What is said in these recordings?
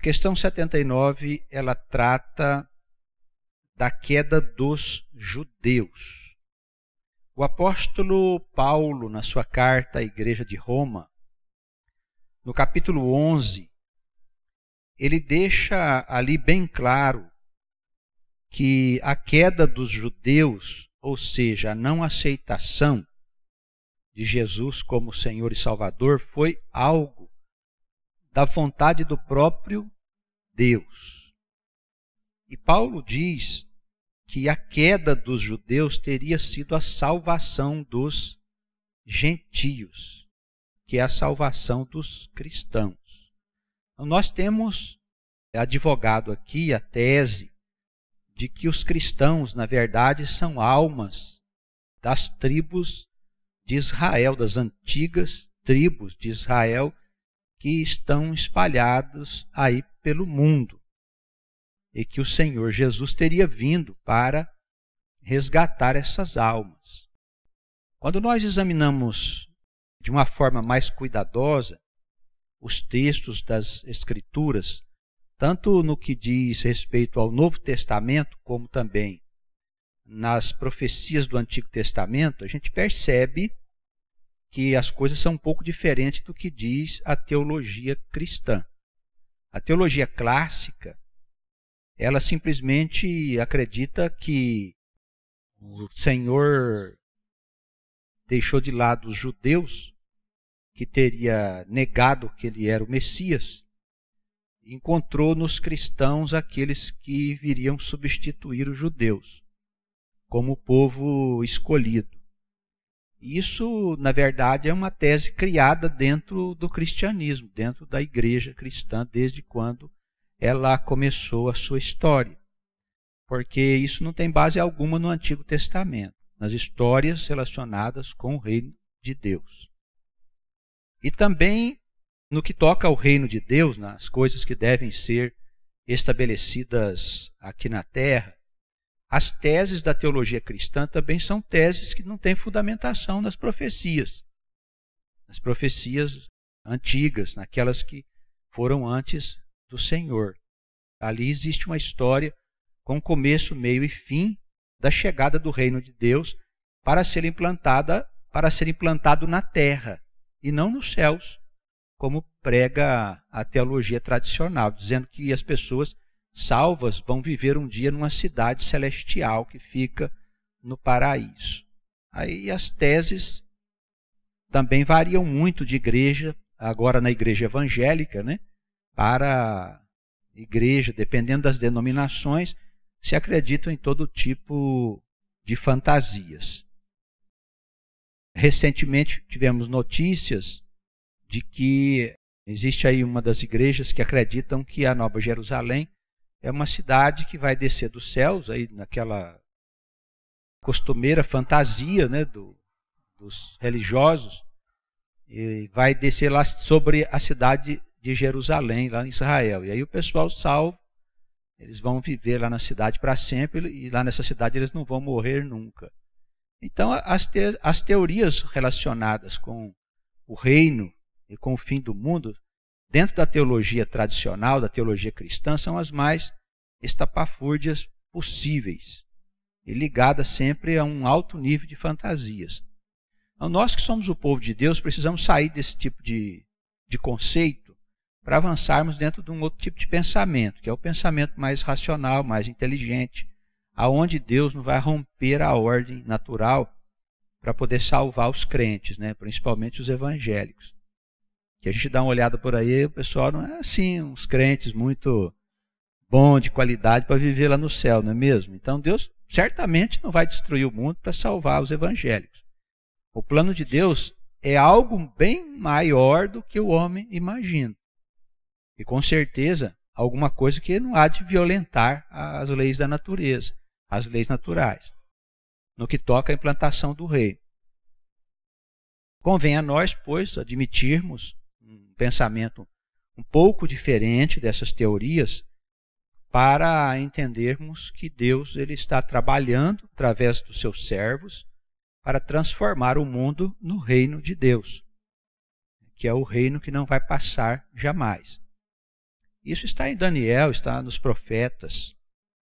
questão 79, ela trata da queda dos judeus. O apóstolo Paulo, na sua carta à igreja de Roma, no capítulo 11, ele deixa ali bem claro que a queda dos judeus, ou seja, a não aceitação de Jesus como Senhor e Salvador, foi algo da vontade do próprio Deus. E Paulo diz que a queda dos judeus teria sido a salvação dos gentios, que é a salvação dos cristãos. Então, nós temos advogado aqui a tese de que os cristãos, na verdade, são almas das tribos de Israel, das antigas tribos de Israel, que estão espalhados aí pelo mundo. E que o Senhor Jesus teria vindo para resgatar essas almas. Quando nós examinamos de uma forma mais cuidadosa os textos das Escrituras, tanto no que diz respeito ao Novo Testamento, como também nas profecias do Antigo Testamento, a gente percebe que as coisas são um pouco diferentes do que diz a teologia cristã. A teologia clássica, ela simplesmente acredita que o Senhor deixou de lado os judeus, que teria negado que ele era o Messias, e encontrou nos cristãos aqueles que viriam substituir os judeus, como o povo escolhido. Isso, na verdade, é uma tese criada dentro do cristianismo, dentro da igreja cristã, desde quando ela começou a sua história. Porque isso não tem base alguma no Antigo Testamento, nas histórias relacionadas com o reino de Deus. E também no que toca ao reino de Deus, nas coisas que devem ser estabelecidas aqui na terra, as teses da teologia cristã também são teses que não têm fundamentação nas profecias antigas, naquelas que foram antes do Senhor. Ali existe uma história com começo, meio e fim da chegada do reino de Deus para ser implantado na terra e não nos céus, como prega a teologia tradicional, dizendo que as pessoas salvas vão viver um dia numa cidade celestial que fica no paraíso. Aí as teses também variam muito de igreja, agora na igreja evangélica, para igreja, dependendo das denominações, se acreditam em todo tipo de fantasias. Recentemente tivemos notícias de que existe aí uma das igrejas que acreditam que a Nova Jerusalém é uma cidade que vai descer dos céus, aí naquela costumeira fantasia dos religiosos, e vai descer lá sobre a cidade de Jerusalém, lá em Israel. E aí o pessoal salvo, eles vão viver lá na cidade para sempre, e lá nessa cidade eles não vão morrer nunca. Então as teorias relacionadas com o reino e com o fim do mundo, dentro da teologia tradicional, da teologia cristã, são as mais estapafúrdias possíveis e ligadas sempre a um alto nível de fantasias. Então, nós que somos o povo de Deus precisamos sair desse tipo de conceito para avançarmos dentro de um outro tipo de pensamento, que é o pensamento mais racional, mais inteligente, aonde Deus não vai romper a ordem natural para poder salvar os crentes, principalmente os evangélicos. Que a gente dá uma olhada por aí, o pessoal não é assim, uns crentes muito bom, de qualidade para viver lá no céu, não é mesmo? Então Deus certamente não vai destruir o mundo para salvar os evangélicos. O plano de Deus é algo bem maior do que o homem imagina. E com certeza alguma coisa que não há de violentar as leis da natureza, as leis naturais, no que toca à implantação do reino. Convém a nós, pois, admitirmos um pensamento um pouco diferente dessas teorias para entendermos que Deus ele está trabalhando através dos seus servos para transformar o mundo no reino de Deus, que é o reino que não vai passar jamais. Isso está em Daniel, está nos profetas.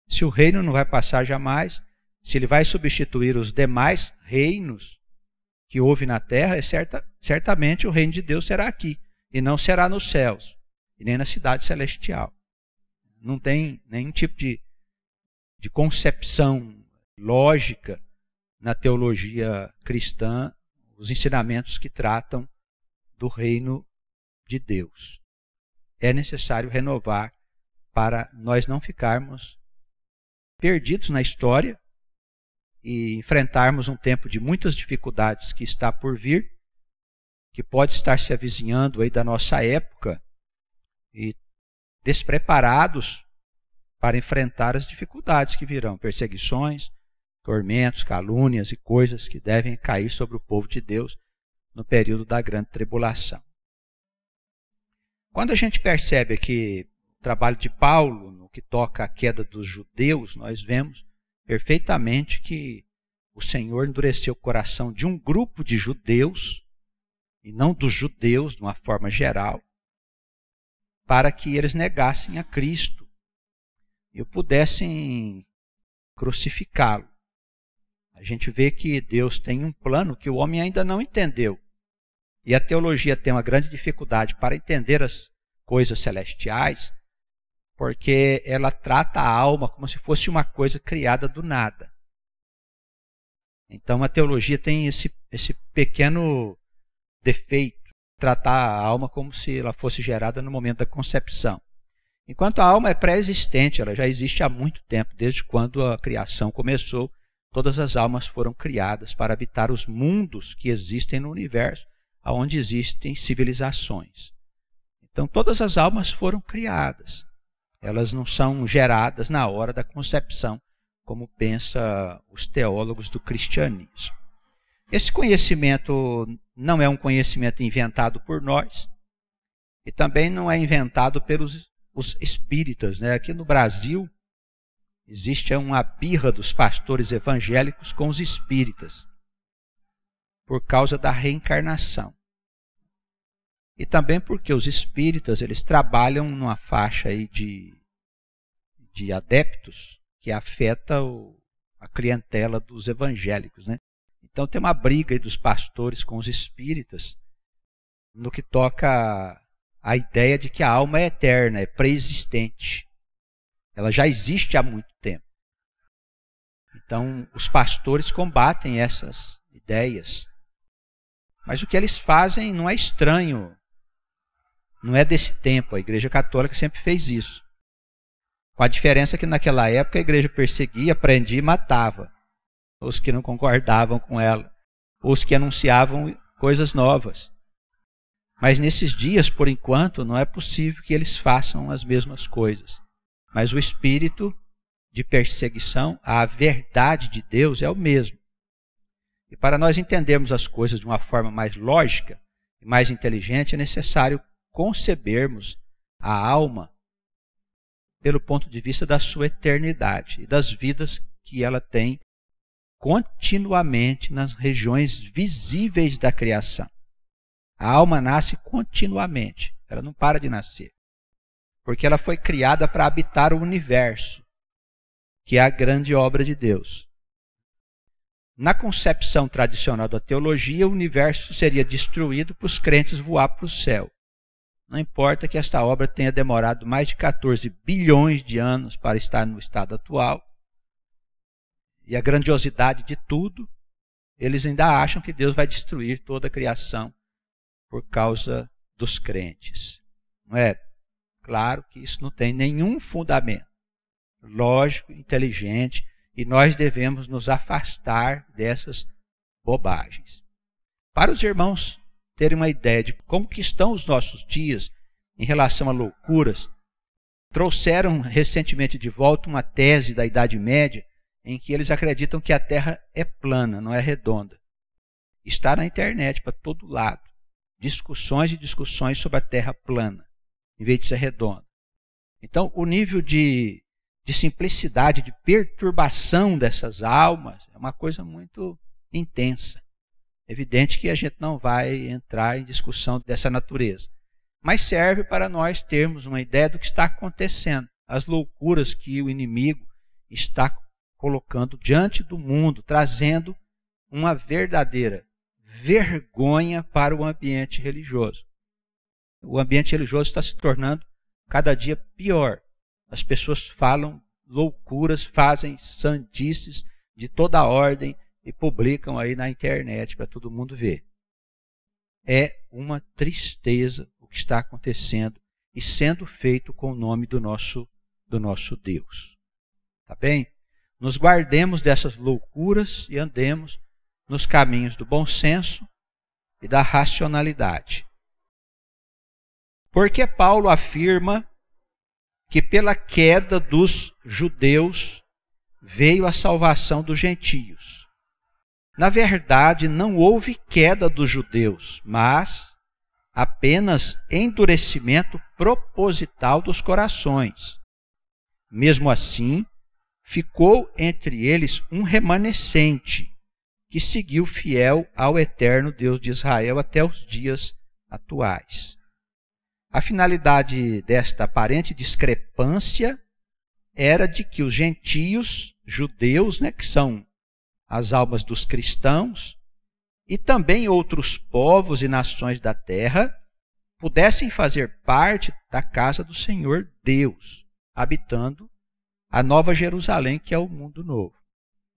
Se o reino não vai passar jamais, se ele vai substituir os demais reinos que houve na terra, certamente o reino de Deus será aqui, e não será nos céus, e nem na cidade celestial. Não tem nenhum tipo de concepção lógica na teologia cristã, os ensinamentos que tratam do reino de Deus. É necessário renovar para nós não ficarmos perdidos na história e enfrentarmos um tempo de muitas dificuldades que está por vir, que pode estar se avizinhando aí da nossa época, e despreparados para enfrentar as dificuldades que virão, perseguições, tormentos, calúnias e coisas que devem cair sobre o povo de Deus no período da grande tribulação. Quando a gente percebe que o trabalho de Paulo, no que toca à queda dos judeus, nós vemos perfeitamente que o Senhor endureceu o coração de um grupo de judeus, e não dos judeus de uma forma geral, para que eles negassem a Cristo e o pudessem crucificá-lo. A gente vê que Deus tem um plano que o homem ainda não entendeu. E a teologia tem uma grande dificuldade para entender as coisas celestiais, porque ela trata a alma como se fosse uma coisa criada do nada. Então a teologia tem esse pequeno defeito, tratar a alma como se ela fosse gerada no momento da concepção. Enquanto a alma é pré-existente, ela já existe há muito tempo, desde quando a criação começou, todas as almas foram criadas para habitar os mundos que existem no universo, onde existem civilizações. Então todas as almas foram criadas. Elas não são geradas na hora da concepção, como pensam os teólogos do cristianismo. Esse conhecimento não é um conhecimento inventado por nós, e também não é inventado pelos os espíritas, né? Aqui no Brasil existe uma birra dos pastores evangélicos com os espíritas, por causa da reencarnação. E também porque os espíritas, eles trabalham numa faixa aí de adeptos que afeta a clientela dos evangélicos, né? Então tem uma briga aí dos pastores com os espíritas no que toca a ideia de que a alma é eterna, é pré-existente. Ela já existe há muito tempo. Então os pastores combatem essas ideias. Mas o que eles fazem não é estranho, não é desse tempo. A Igreja Católica sempre fez isso. Com a diferença que naquela época a igreja perseguia, prendia e matava os que não concordavam com ela, os que anunciavam coisas novas. Mas nesses dias, por enquanto, não é possível que eles façam as mesmas coisas. Mas o espírito de perseguição, a verdade de Deus é o mesmo. E para nós entendermos as coisas de uma forma mais lógica e mais inteligente, é necessário concebermos a alma pelo ponto de vista da sua eternidade e das vidas que ela tem continuamente nas regiões visíveis da criação. A alma nasce continuamente, ela não para de nascer, porque ela foi criada para habitar o universo, que é a grande obra de Deus. Na concepção tradicional da teologia, o universo seria destruído para os crentes voar para o céu. Não importa que esta obra tenha demorado mais de 14 bilhões de anos para estar no estado atual, e a grandiosidade de tudo, eles ainda acham que Deus vai destruir toda a criação por causa dos crentes. Não é? Claro que isso não tem nenhum fundamento lógico, inteligente, e nós devemos nos afastar dessas bobagens. Para os irmãos terem uma ideia de como que estão os nossos dias em relação a loucuras, trouxeram recentemente de volta uma tese da Idade Média em que eles acreditam que a Terra é plana, não é redonda. Está na internet para todo lado. Discussões e discussões sobre a Terra plana, em vez de ser redonda. Então, o nível de simplicidade, de perturbação dessas almas é uma coisa muito intensa. É evidente que a gente não vai entrar em discussão dessa natureza. mas serve para nós termos uma ideia do que está acontecendo, as loucuras que o inimigo está colocando diante do mundo, trazendo uma verdadeira vergonha para o ambiente religioso. O ambiente religioso está se tornando cada dia pior. As pessoas falam loucuras, fazem sandices de toda ordem e publicam aí na internet para todo mundo ver. É uma tristeza o que está acontecendo e sendo feito com o nome do nosso Deus. Tá bem? Nos guardemos dessas loucuras e andemos nos caminhos do bom senso e da racionalidade. Porque Paulo afirma que pela queda dos judeus veio a salvação dos gentios. Na verdade, não houve queda dos judeus, mas apenas endurecimento proposital dos corações. Mesmo assim, ficou entre eles um remanescente que seguiu fiel ao eterno Deus de Israel até os dias atuais. A finalidade desta aparente discrepância era de que os gentios, judeus, que são as almas dos cristãos, e também outros povos e nações da terra, pudessem fazer parte da casa do Senhor Deus, habitando a Nova Jerusalém, que é o mundo novo.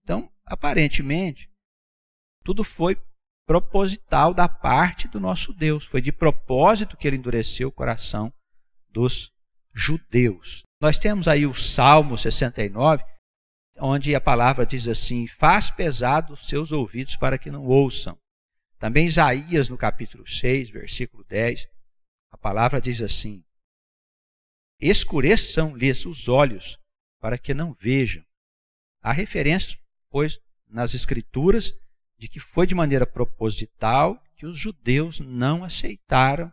Então, aparentemente, tudo foi proposital da parte do nosso Deus. Foi de propósito que ele endureceu o coração dos judeus. Nós temos aí o Salmo 69, onde a palavra diz assim: faz pesado os seus ouvidos para que não ouçam. Também Isaías, no capítulo 6, versículo 10, a palavra diz assim: escureçam-lhes os olhos para que não vejam. Há referências, pois, nas Escrituras, de que foi de maneira proposital que os judeus não aceitaram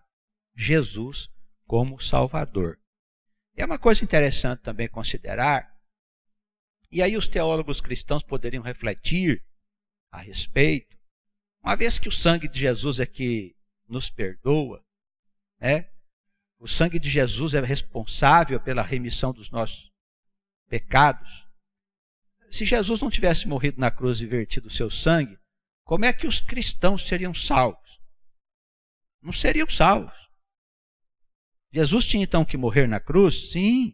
Jesus como Salvador. E é uma coisa interessante também considerar, e aí os teólogos cristãos poderiam refletir a respeito, uma vez que o sangue de Jesus é que nos perdoa, o sangue de Jesus é responsável pela remissão dos nossos pecados. Se Jesus não tivesse morrido na cruz e vertido o seu sangue, como é que os cristãos seriam salvos? Não seriam salvos. Jesus tinha então que morrer na cruz? Sim,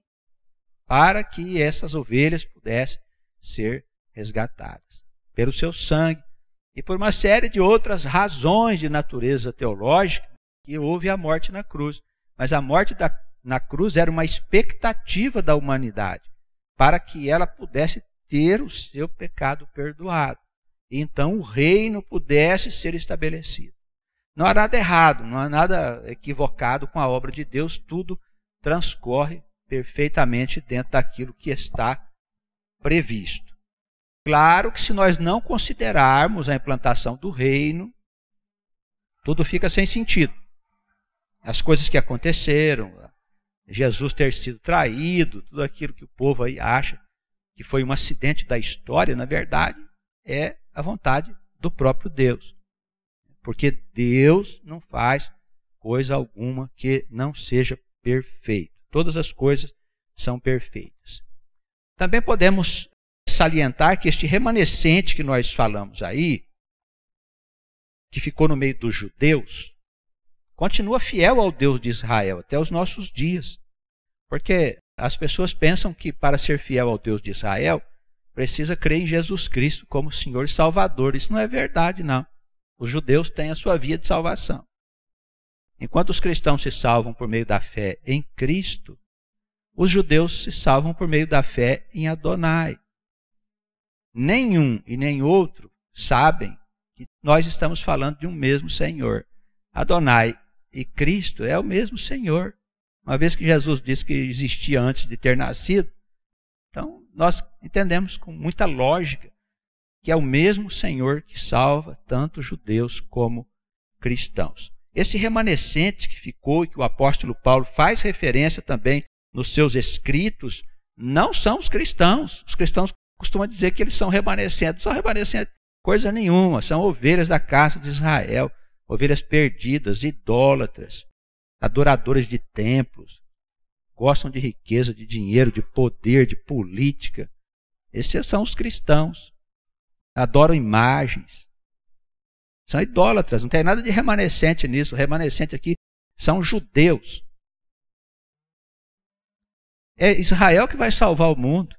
para que essas ovelhas pudessem ser resgatadas pelo seu sangue e por uma série de outras razões de natureza teológica que houve a morte na cruz. Mas a morte na cruz era uma expectativa da humanidade para que ela pudesse ter o seu pecado perdoado. E então o reino pudesse ser estabelecido. Não há nada errado, não há nada equivocado com a obra de Deus, tudo transcorre perfeitamente dentro daquilo que está previsto. Claro que se nós não considerarmos a implantação do reino, tudo fica sem sentido. As coisas que aconteceram, Jesus ter sido traído, tudo aquilo que o povo aí acha que foi um acidente da história, na verdade, é a vontade do próprio Deus. Porque Deus não faz coisa alguma que não seja perfeita. Todas as coisas são perfeitas. Também podemos salientar que este remanescente que nós falamos aí, que ficou no meio dos judeus, continua fiel ao Deus de Israel até os nossos dias. Porque as pessoas pensam que para ser fiel ao Deus de Israel, precisa crer em Jesus Cristo como Senhor e Salvador. Isso não é verdade, não. Os judeus têm a sua via de salvação. Enquanto os cristãos se salvam por meio da fé em Cristo, os judeus se salvam por meio da fé em Adonai. Nenhum e nem outro sabem que nós estamos falando de um mesmo Senhor. Adonai e Cristo é o mesmo Senhor. Uma vez que Jesus disse que existia antes de ter nascido, então nós entendemos com muita lógica que é o mesmo Senhor que salva tanto judeus como cristãos. Esse remanescente que ficou e que o apóstolo Paulo faz referência também nos seus escritos, não são os cristãos. Os cristãos costumam dizer que eles são remanescentes. Não são remanescentes coisa nenhuma, são ovelhas da casa de Israel, ovelhas perdidas, idólatras. adoradores de templos, gostam de riqueza, de dinheiro, de poder, de política. Esses são os cristãos. Adoram imagens. São idólatras, não tem nada de remanescente nisso. O remanescente aqui são judeus. É Israel que vai salvar o mundo.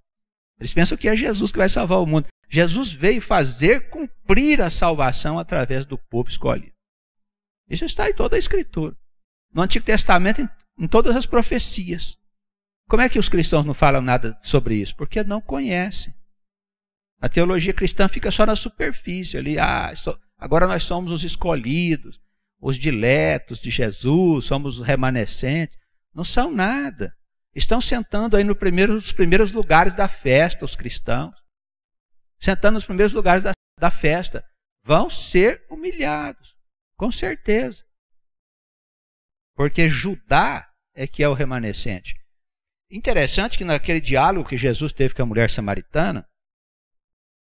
Eles pensam que é Jesus que vai salvar o mundo. Jesus veio fazer cumprir a salvação através do povo escolhido. Isso está em toda a Escritura. No Antigo Testamento, em todas as profecias. Como é que os cristãos não falam nada sobre isso? Porque não conhecem. A teologia cristã fica só na superfície ali. Agora nós somos os escolhidos, os diletos de Jesus, somos os remanescentes. Não são nada. Estão sentando aí nos primeiros lugares da festa, os cristãos. Sentando nos primeiros lugares da festa. Vão ser humilhados, com certeza. Porque Judá é que é o remanescente. Interessante que naquele diálogo que Jesus teve com a mulher samaritana,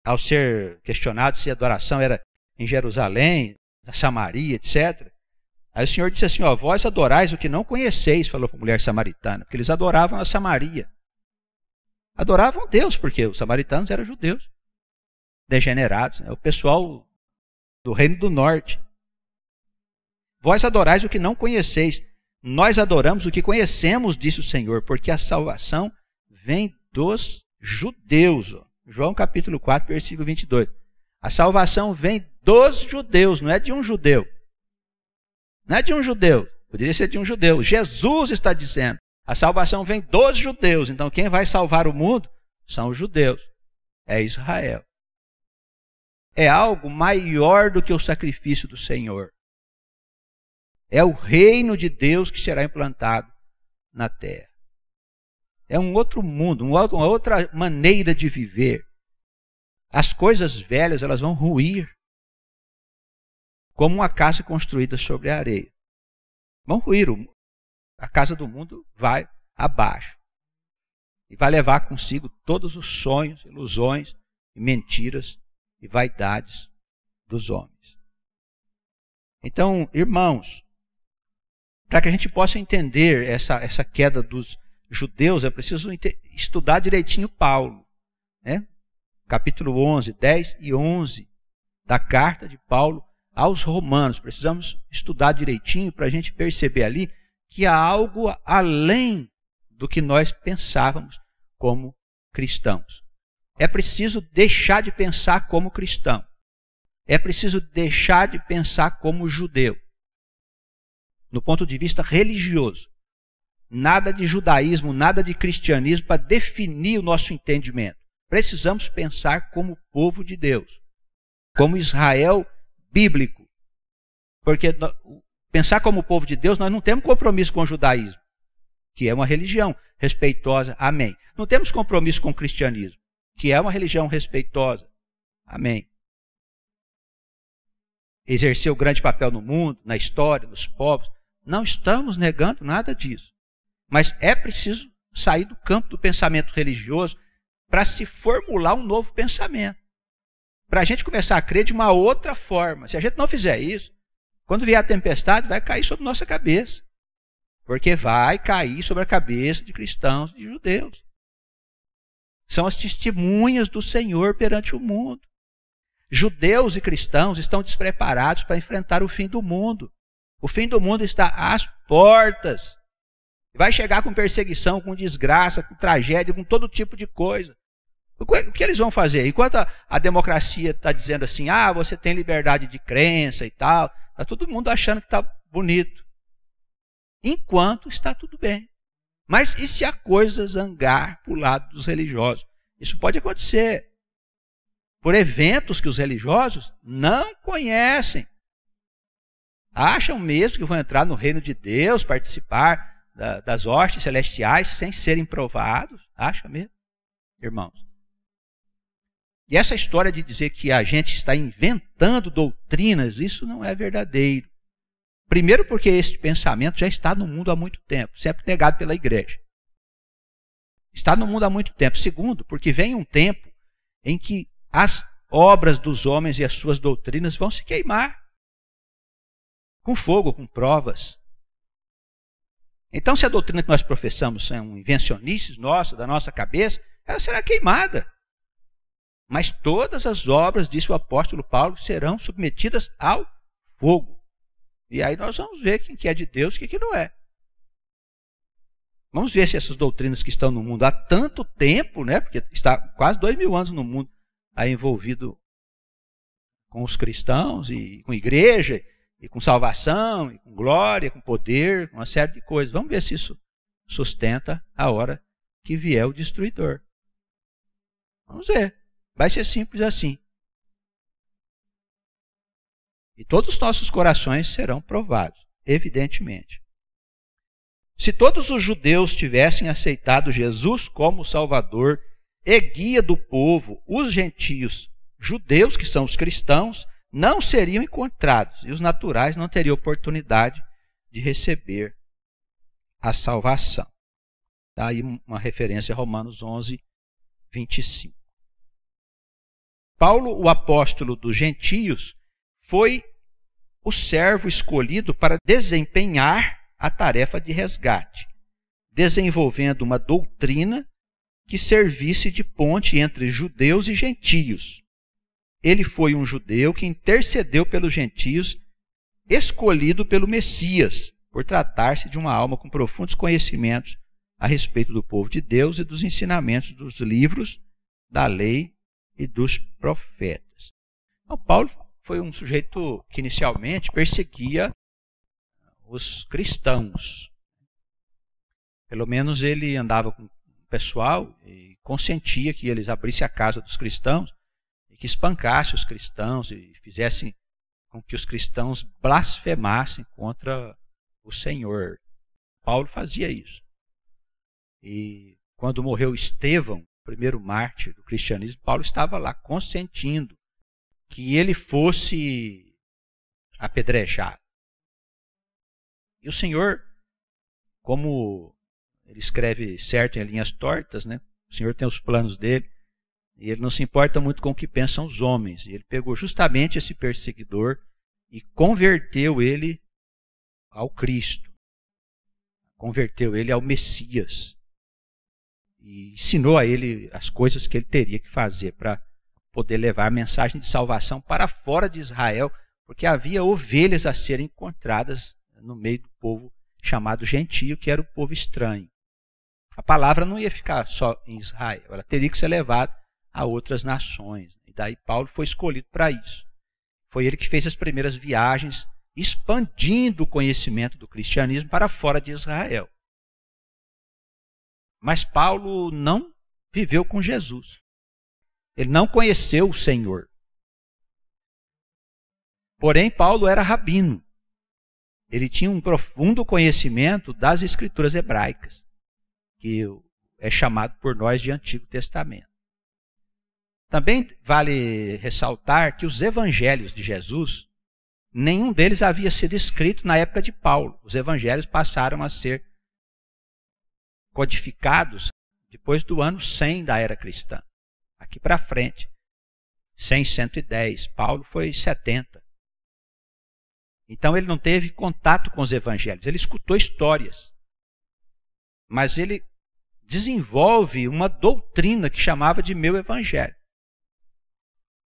ao ser questionado se a adoração era em Jerusalém, na Samaria, etc., aí o Senhor disse assim, vós adorais o que não conheceis, falou para a mulher samaritana, porque eles adoravam a Samaria. Adoravam Deus, porque os samaritanos eram judeus, degenerados, o pessoal do Reino do Norte. Vós adorais o que não conheceis, nós adoramos o que conhecemos, disse o Senhor, porque a salvação vem dos judeus. João capítulo 4, versículo 22. A salvação vem dos judeus, não é de um judeu. Não é de um judeu, poderia ser de um judeu. Jesus está dizendo, a salvação vem dos judeus. Então quem vai salvar o mundo são os judeus, é Israel. É algo maior do que o sacrifício do Senhor. É o reino de Deus que será implantado na terra. É um outro mundo, uma outra maneira de viver. As coisas velhas, elas vão ruir. Como uma casa construída sobre a areia. Vão ruir. A casa do mundo vai abaixo. E vai levar consigo todos os sonhos, ilusões, e mentiras e vaidades dos homens. Então, irmãos, para que a gente possa entender essa queda dos judeus, é preciso estudar direitinho Paulo. Né? Capítulo 11, 10 e 11 da carta de Paulo aos Romanos. Precisamos estudar direitinho para a gente perceber ali que há algo além do que nós pensávamos como cristãos. É preciso deixar de pensar como cristão. É preciso deixar de pensar como judeu. No ponto de vista religioso. Nada de judaísmo, nada de cristianismo para definir o nosso entendimento. Precisamos pensar como povo de Deus. Como Israel bíblico. Porque pensar como povo de Deus, nós não temos compromisso com o judaísmo, que é uma religião respeitosa. Amém. Não temos compromisso com o cristianismo, que é uma religião respeitosa. Amém. Exerceu grande papel no mundo, na história, nos povos. Não estamos negando nada disso. Mas é preciso sair do campo do pensamento religioso para se formular um novo pensamento. Para a gente começar a crer de uma outra forma. Se a gente não fizer isso, quando vier a tempestade, vai cair sobre nossa cabeça. Porque vai cair sobre a cabeça de cristãos, de judeus. São as testemunhas do Senhor perante o mundo. Judeus e cristãos estão despreparados para enfrentar o fim do mundo. O fim do mundo está às portas. Vai chegar com perseguição, com desgraça, com tragédia, com todo tipo de coisa. O que eles vão fazer? Enquanto a democracia está dizendo assim, você tem liberdade de crença e tal, está todo mundo achando que está bonito. Enquanto está tudo bem. Mas e se a coisa zangar para o lado dos religiosos? Isso pode acontecer por eventos que os religiosos não conhecem. Acham mesmo que vão entrar no reino de Deus, participar das hostes celestiais sem serem provados? Acha mesmo, irmãos? E essa história de dizer que a gente está inventando doutrinas, isso não é verdadeiro. Primeiro porque esse pensamento já está no mundo há muito tempo, sempre negado pela igreja. Está no mundo há muito tempo. Segundo, porque vem um tempo em que as obras dos homens e as suas doutrinas vão se queimar. Com fogo, com provas. Então, se a doutrina que nós professamos são invencionices nossas, da nossa cabeça, ela será queimada. Mas todas as obras, disse o apóstolo Paulo, serão submetidas ao fogo. E aí nós vamos ver quem que é de Deus e quem que não é. Vamos ver se essas doutrinas que estão no mundo há tanto tempo, né, porque está quase 2000 anos no mundo, aí envolvido com os cristãos e com igreja, e com salvação, e com glória, com poder, com uma série de coisas. Vamos ver se isso sustenta a hora que vier o destruidor. Vamos ver. Vai ser simples assim. E todos os nossos corações serão provados, evidentemente. Se todos os judeus tivessem aceitado Jesus como Salvador e guia do povo, os gentios judeus, que são os cristãos, não seriam encontrados e os naturais não teriam oportunidade de receber a salvação. Está aí uma referência a Romanos 11, 25. Paulo, o apóstolo dos gentios, foi o servo escolhido para desempenhar a tarefa de resgate, desenvolvendo uma doutrina que servisse de ponte entre judeus e gentios. Ele foi um judeu que intercedeu pelos gentios, escolhido pelo Messias, por tratar-se de uma alma com profundos conhecimentos a respeito do povo de Deus e dos ensinamentos dos livros, da lei e dos profetas. Então, Paulo foi um sujeito que inicialmente perseguia os cristãos. Pelo menos ele andava com o pessoal e consentia que eles abrissem a casa dos cristãos e que espancassem os cristãos e fizessem com que os cristãos blasfemassem contra o Senhor. Paulo fazia isso. E quando morreu Estevão, o primeiro mártir do cristianismo, Paulo estava lá consentindo que ele fosse apedrejado. E o Senhor, como ele escreve certo em linhas tortas, né? O Senhor tem os planos dele, e ele não se importa muito com o que pensam os homens. E ele pegou justamente esse perseguidor e converteu ele ao Cristo. Converteu ele ao Messias. E ensinou a ele as coisas que ele teria que fazer para poder levar a mensagem de salvação para fora de Israel, porque havia ovelhas a serem encontradas no meio do povo chamado gentio, que era o povo estranho. A palavra não ia ficar só em Israel, ela teria que ser levada a outras nações. E daí Paulo foi escolhido para isso. Foi ele que fez as primeiras viagens, expandindo o conhecimento do cristianismo para fora de Israel. Mas Paulo não viveu com Jesus. Ele não conheceu o Senhor. Porém, Paulo era rabino. Ele tinha um profundo conhecimento das escrituras hebraicas, que é chamado por nós de Antigo Testamento. Também vale ressaltar que os evangelhos de Jesus, nenhum deles havia sido escrito na época de Paulo. Os evangelhos passaram a ser codificados depois do ano 100 da era cristã. Aqui para frente, 100, 110. Paulo foi 70. Então ele não teve contato com os evangelhos, ele escutou histórias. Mas ele desenvolve uma doutrina que chamava de meu evangelho,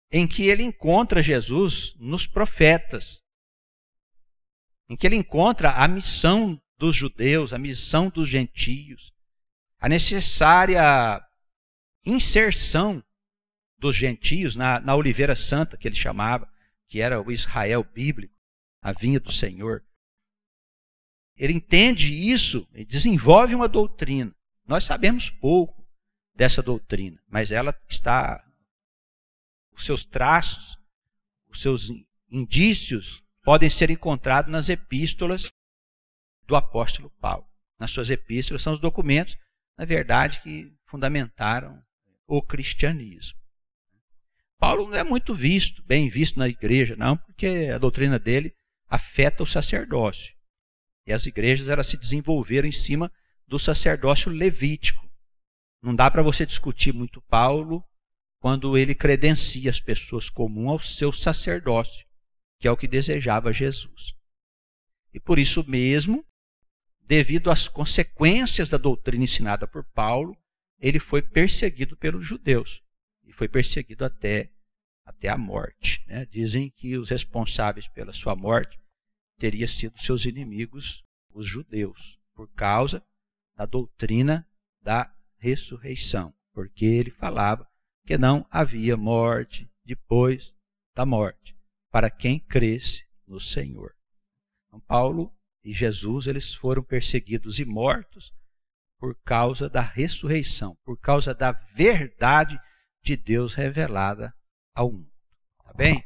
em que ele encontra Jesus nos profetas, em que ele encontra a missão dos judeus, a missão dos gentios, a necessária inserção dos gentios na oliveira santa, que ele chamava, que era o Israel bíblico, a vinha do Senhor. Ele entende isso e desenvolve uma doutrina. Nós sabemos pouco dessa doutrina, mas ela está, os seus traços, os seus indícios podem ser encontrados nas epístolas do apóstolo Paulo. Nas suas epístolas são os documentos, na verdade, que fundamentaram o cristianismo. Paulo não é muito bem visto na igreja, não, porque a doutrina dele afeta o sacerdócio. E as igrejas elas se desenvolveram em cima do sacerdócio levítico. Não dá para você discutir muito Paulo quando ele credencia as pessoas comuns ao seu sacerdócio, que é o que desejava Jesus. E por isso mesmo, devido às consequências da doutrina ensinada por Paulo, ele foi perseguido pelos judeus. E foi perseguido até a morte. Né? Dizem que os responsáveis pela sua morte teriam sido seus inimigos, os judeus, por causa da doutrina da ressurreição. Porque ele falava que não havia morte depois da morte, para quem cresce no Senhor. Então, Paulo e Jesus, eles foram perseguidos e mortos por causa da ressurreição, por causa da verdade de Deus revelada ao mundo. Tá bem?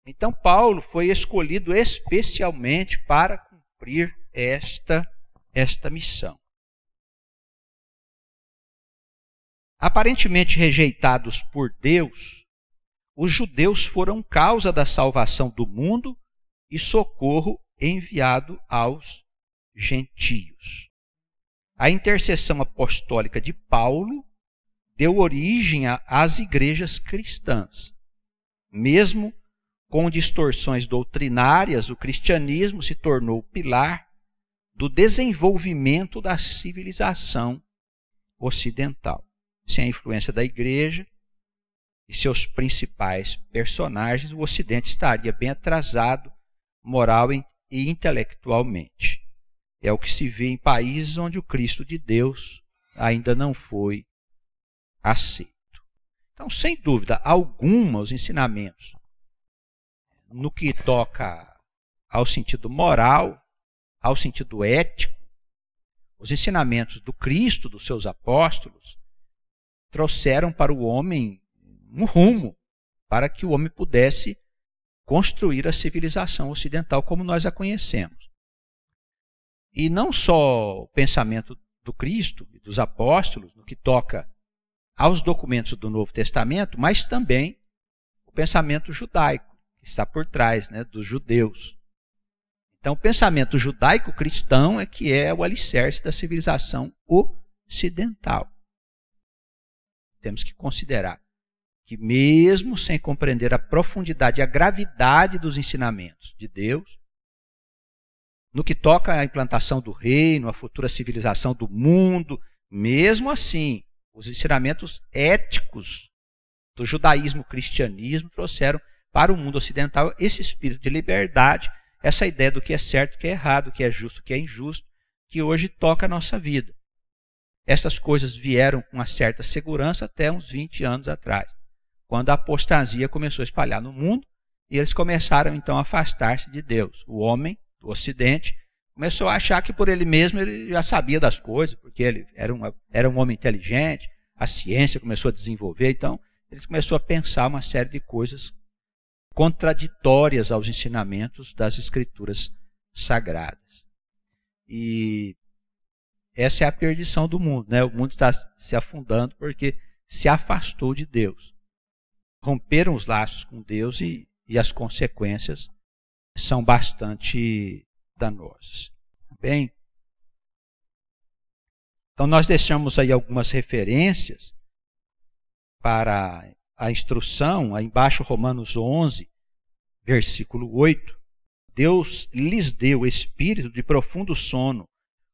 Então, Paulo foi escolhido especialmente para cumprir esta missão. Aparentemente rejeitados por Deus, os judeus foram causa da salvação do mundo e socorro enviado aos gentios. A intercessão apostólica de Paulo deu origem às igrejas cristãs. Mesmo com distorções doutrinárias, o cristianismo se tornou o pilar do desenvolvimento da civilização ocidental. Sem a influência da igreja e seus principais personagens, o Ocidente estaria bem atrasado moral e intelectualmente. É o que se vê em países onde o Cristo de Deus ainda não foi aceito. Então, sem dúvida alguma, os ensinamentos no que toca ao sentido moral, ao sentido ético, os ensinamentos do Cristo, dos seus apóstolos, trouxeram para o homem um rumo para que o homem pudesse construir a civilização ocidental como nós a conhecemos. E não só o pensamento do Cristo e dos apóstolos, no que toca aos documentos do Novo Testamento, mas também o pensamento judaico, que está por trás, né, dos judeus. Então, o pensamento judaico-cristão é que é o alicerce da civilização ocidental. Temos que considerar que mesmo sem compreender a profundidade e a gravidade dos ensinamentos de Deus, no que toca à implantação do reino, à futura civilização do mundo, mesmo assim, os ensinamentos éticos do judaísmo-cristianismo trouxeram para o mundo ocidental esse espírito de liberdade, essa ideia do que é certo, o que é errado, o que é justo, o que é injusto, que hoje toca a nossa vida. Essas coisas vieram com uma certa segurança até uns 20 anos atrás, quando a apostasia começou a espalhar no mundo e eles começaram então a afastar-se de Deus. O homem do Ocidente começou a achar que por ele mesmo ele já sabia das coisas, porque ele era um homem inteligente, a ciência começou a desenvolver, então ele começou a pensar uma série de coisas contraditórias aos ensinamentos das Escrituras Sagradas. E essa é a perdição do mundo, né? O mundo está se afundando porque se afastou de Deus. Romperam os laços com Deus e as consequências são bastante danosas. Bem, então nós deixamos aí algumas referências para a instrução, aí embaixo Romanos 11, versículo 8. Deus lhes deu espírito de profundo sono,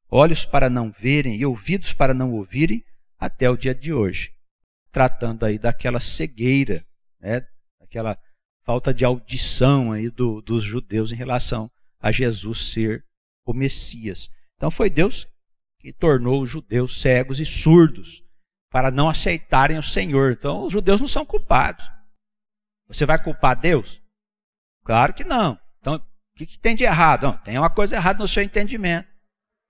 olhos para não verem e ouvidos para não ouvirem, até o dia de hoje. Tratando aí daquela cegueira, né, daquela falta de audição aí dos judeus em relação a Jesus ser o Messias. Então foi Deus que tornou os judeus cegos e surdos para não aceitarem o Senhor. Então os judeus não são culpados. Você vai culpar Deus? Claro que não. Então o que tem de errado? Não, tem uma coisa errada no seu entendimento.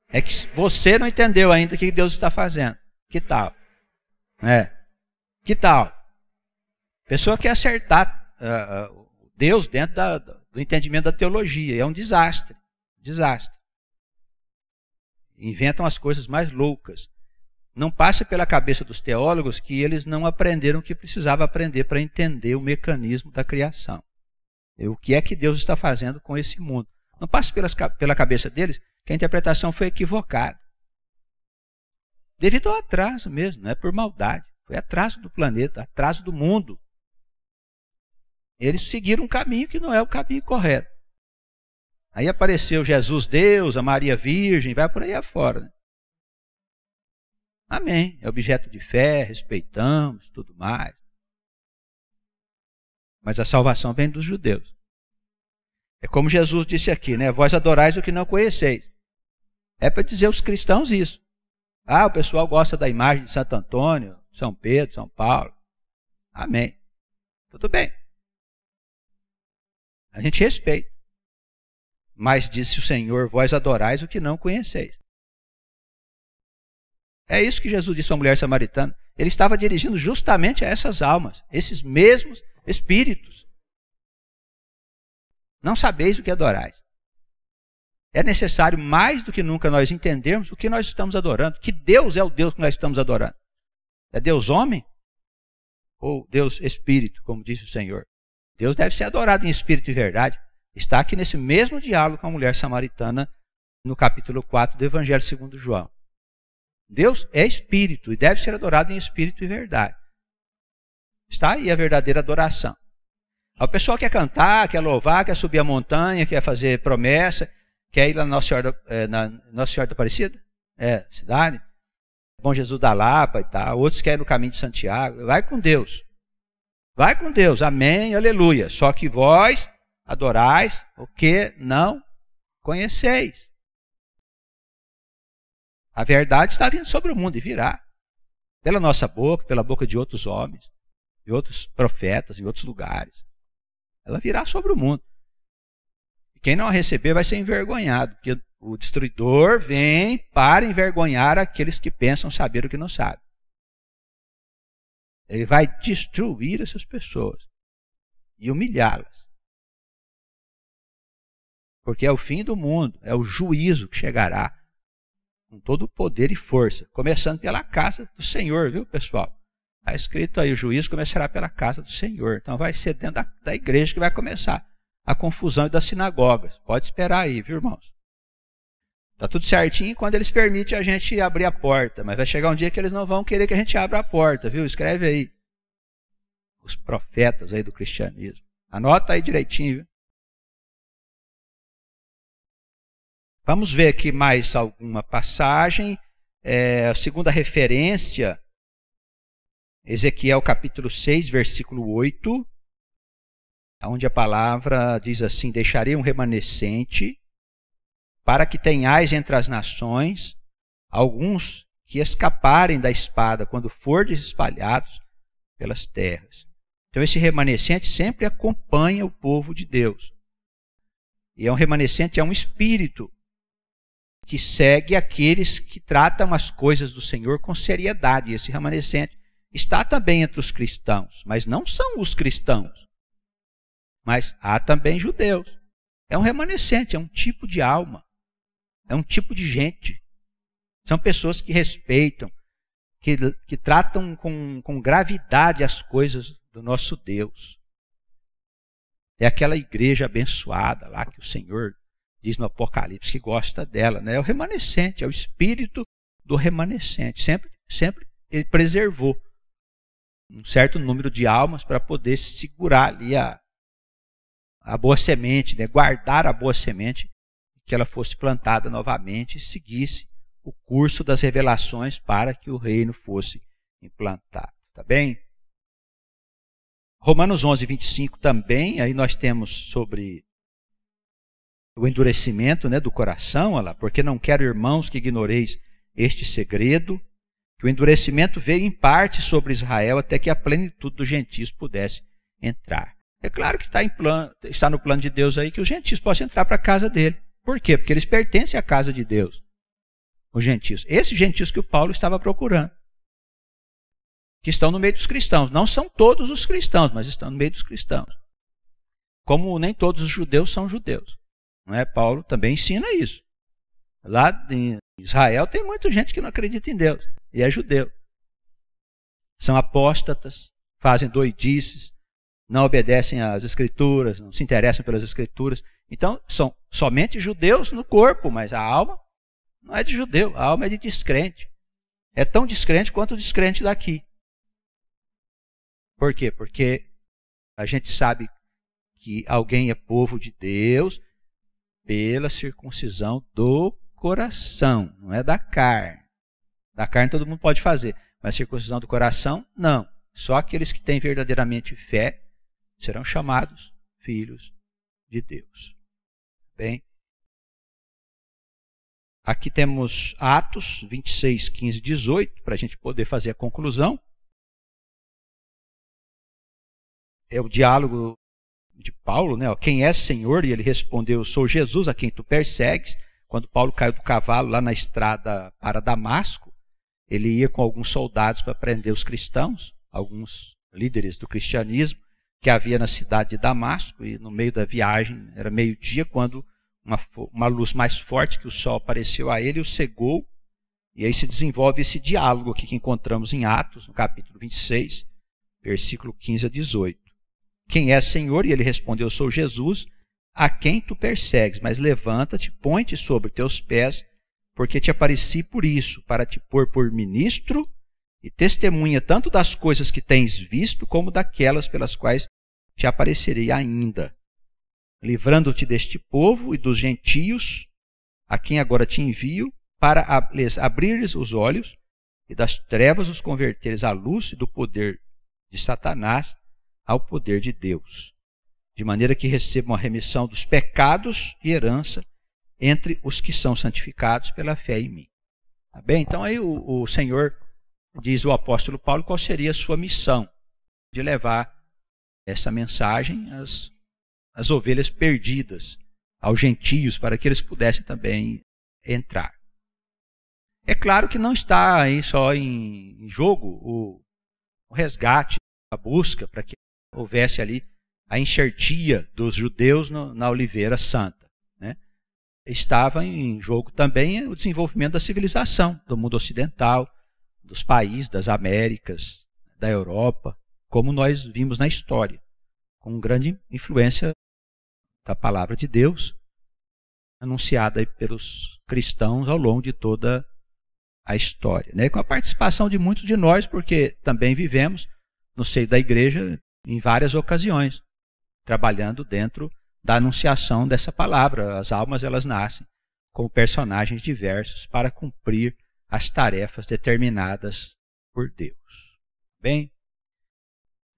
É que você não entendeu ainda o que Deus está fazendo. Que tal? Que tal? A pessoa quer acertar Deus dentro do entendimento da teologia. É um desastre. Desastre. Inventam as coisas mais loucas. Não passa pela cabeça dos teólogos que eles não aprenderam o que precisava aprender para entender o mecanismo da criação. O que é que Deus está fazendo com esse mundo. Não passa pela cabeça deles que a interpretação foi equivocada. Devido ao atraso mesmo, não é por maldade. Foi atraso do planeta, atraso do mundo. Eles seguiram um caminho que não é o caminho correto. Aí apareceu Jesus Deus, a Maria Virgem, vai por aí afora. Né? Amém. É objeto de fé, respeitamos, tudo mais. Mas a salvação vem dos judeus. É como Jesus disse aqui, né? Vós adorais o que não conheceis. É para dizer aos cristãos isso. Ah, o pessoal gosta da imagem de Santo Antônio, São Pedro, São Paulo. Amém. Tudo bem. A gente respeita. Mas disse o Senhor, vós adorais o que não conheceis. É isso que Jesus disse para a mulher samaritana. Ele estava dirigindo justamente a essas almas, esses mesmos espíritos. Não sabeis o que adorais. É necessário mais do que nunca nós entendermos o que nós estamos adorando. Que Deus é o Deus que nós estamos adorando. É Deus homem? Ou Deus espírito, como disse o Senhor? Deus deve ser adorado em espírito e verdade. Está aqui nesse mesmo diálogo com a mulher samaritana, no capítulo 4 do Evangelho segundo João. Deus é espírito e deve ser adorado em espírito e verdade. Está aí a verdadeira adoração. O pessoal quer cantar, quer louvar, quer subir a montanha, quer fazer promessa, quer ir lá na Nossa Senhora da Aparecida, cidade, Bom Jesus da Lapa e tal. Outros querem ir no caminho de Santiago. Vai com Deus. Vai com Deus. Amém, aleluia. Só que vós adorais o que não conheceis. A verdade está vindo sobre o mundo e virá. Pela nossa boca, pela boca de outros homens, de outros profetas, em outros lugares. Ela virá sobre o mundo. E quem não a receber vai ser envergonhado, porque o destruidor vem para envergonhar aqueles que pensam saber o que não sabem. Ele vai destruir essas pessoas e humilhá-las. Porque é o fim do mundo, é o juízo que chegará com todo o poder e força, começando pela casa do Senhor, viu, pessoal? Está escrito aí, o juízo começará pela casa do Senhor. Então vai ser dentro da igreja que vai começar a confusão das sinagogas. Pode esperar aí, viu, irmãos? Está tudo certinho quando eles permitem a gente abrir a porta, mas vai chegar um dia que eles não vão querer que a gente abra a porta, viu? Escreve aí. Os profetas aí do cristianismo. Anota aí direitinho, viu? Vamos ver aqui mais alguma passagem. A segunda referência, Ezequiel capítulo 6, versículo 8, onde a palavra diz assim: deixarei um remanescente, para que tenhais entre as nações alguns que escaparem da espada quando fordes espalhados pelas terras. Então esse remanescente sempre acompanha o povo de Deus. E é um remanescente, é um espírito que segue aqueles que tratam as coisas do Senhor com seriedade. E esse remanescente está também entre os cristãos, mas não são os cristãos. Mas há também judeus. É um remanescente, é um tipo de alma. É um tipo de gente. São pessoas que respeitam, que tratam com gravidade as coisas do nosso Deus. É aquela igreja abençoada lá que o Senhor diz no Apocalipse que gosta dela, né? É o remanescente, é o espírito do remanescente. Sempre ele preservou um certo número de almas para poder segurar ali a boa semente, né? Guardar a boa semente, que ela fosse plantada novamente e seguisse o curso das revelações para que o reino fosse implantado. Tá bem? Romanos 11, 25 também, aí nós temos sobre o endurecimento, né, do coração, olha lá, porque não quero, irmãos, que ignoreis este segredo, que o endurecimento veio em parte sobre Israel até que a plenitude dos gentios pudesse entrar. É claro que está no plano de Deus aí que os gentios possam entrar para a casa dele. Por quê? Porque eles pertencem à casa de Deus, os gentios. Esses gentios que o Paulo estava procurando, que estão no meio dos cristãos. Não são todos os cristãos, mas estão no meio dos cristãos. Como nem todos os judeus são judeus. Não é? Paulo também ensina isso. Lá em Israel tem muita gente que não acredita em Deus e é judeu. São apóstatas, fazem doidices, não obedecem às escrituras, não se interessam pelas escrituras. Então, são somente judeus no corpo, mas a alma não é de judeu, a alma é de descrente. É tão descrente quanto o descrente daqui. Por quê? Porque a gente sabe que alguém é povo de Deus, pela circuncisão do coração, não é da carne. Da carne todo mundo pode fazer, mas a circuncisão do coração, não. Só aqueles que têm verdadeiramente fé serão chamados filhos de Deus. Bem, aqui temos Atos 26, 15 e 18, para a gente poder fazer a conclusão. É o diálogo de Paulo, né? Quem é Senhor? E ele respondeu, sou Jesus a quem tu persegues. Quando Paulo caiu do cavalo lá na estrada para Damasco, ele ia com alguns soldados para prender os cristãos, alguns líderes do cristianismo que havia na cidade de Damasco, e no meio da viagem, era meio-dia, quando uma luz mais forte que o sol apareceu a ele e o cegou, e aí se desenvolve esse diálogo aqui que encontramos em Atos, no capítulo 26, versículo 15 a 18. Quem é Senhor? E ele respondeu, sou Jesus, a quem tu persegues, mas levanta-te, põe-te sobre teus pés, porque te apareci por isso, para te pôr por ministro e testemunha tanto das coisas que tens visto, como daquelas pelas quais te aparecerei ainda, livrando-te deste povo e dos gentios, a quem agora te envio, para lhes abrires os olhos e das trevas os converteres à luz e do poder de Satanás ao poder de Deus, de maneira que recebam a remissão dos pecados e herança entre os que são santificados pela fé em mim. Tá bem? Então aí o Senhor diz ao apóstolo Paulo qual seria a sua missão de levar essa mensagem às ovelhas perdidas, aos gentios, para que eles pudessem também entrar. É claro que não está aí só em jogo o resgate, a busca para que houvesse ali a enxertia dos judeus na Oliveira Santa, né? Estava em jogo também o desenvolvimento da civilização do mundo ocidental, dos países, das Américas, da Europa, como nós vimos na história, com grande influência da palavra de Deus, anunciada aí pelos cristãos ao longo de toda a história, né? Com a participação de muitos de nós, porque também vivemos no seio da igreja em várias ocasiões, trabalhando dentro da anunciação dessa palavra. As almas, elas nascem como personagens diversos para cumprir as tarefas determinadas por Deus. Bem,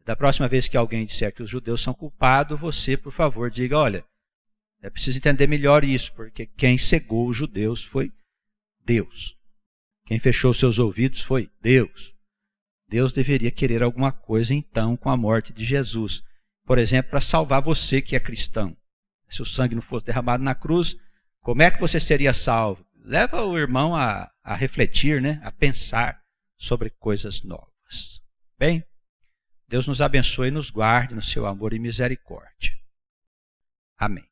da próxima vez que alguém disser que os judeus são culpados, você, por favor, diga, olha, é preciso entender melhor isso, porque quem cegou os judeus foi Deus. Quem fechou seus ouvidos foi Deus. Deus deveria querer alguma coisa, então, com a morte de Jesus. Por exemplo, para salvar você que é cristão. Se o sangue não fosse derramado na cruz, como é que você seria salvo? Leva o irmão a refletir, né? A pensar sobre coisas novas. Bem, Deus nos abençoe e nos guarde no seu amor e misericórdia. Amém.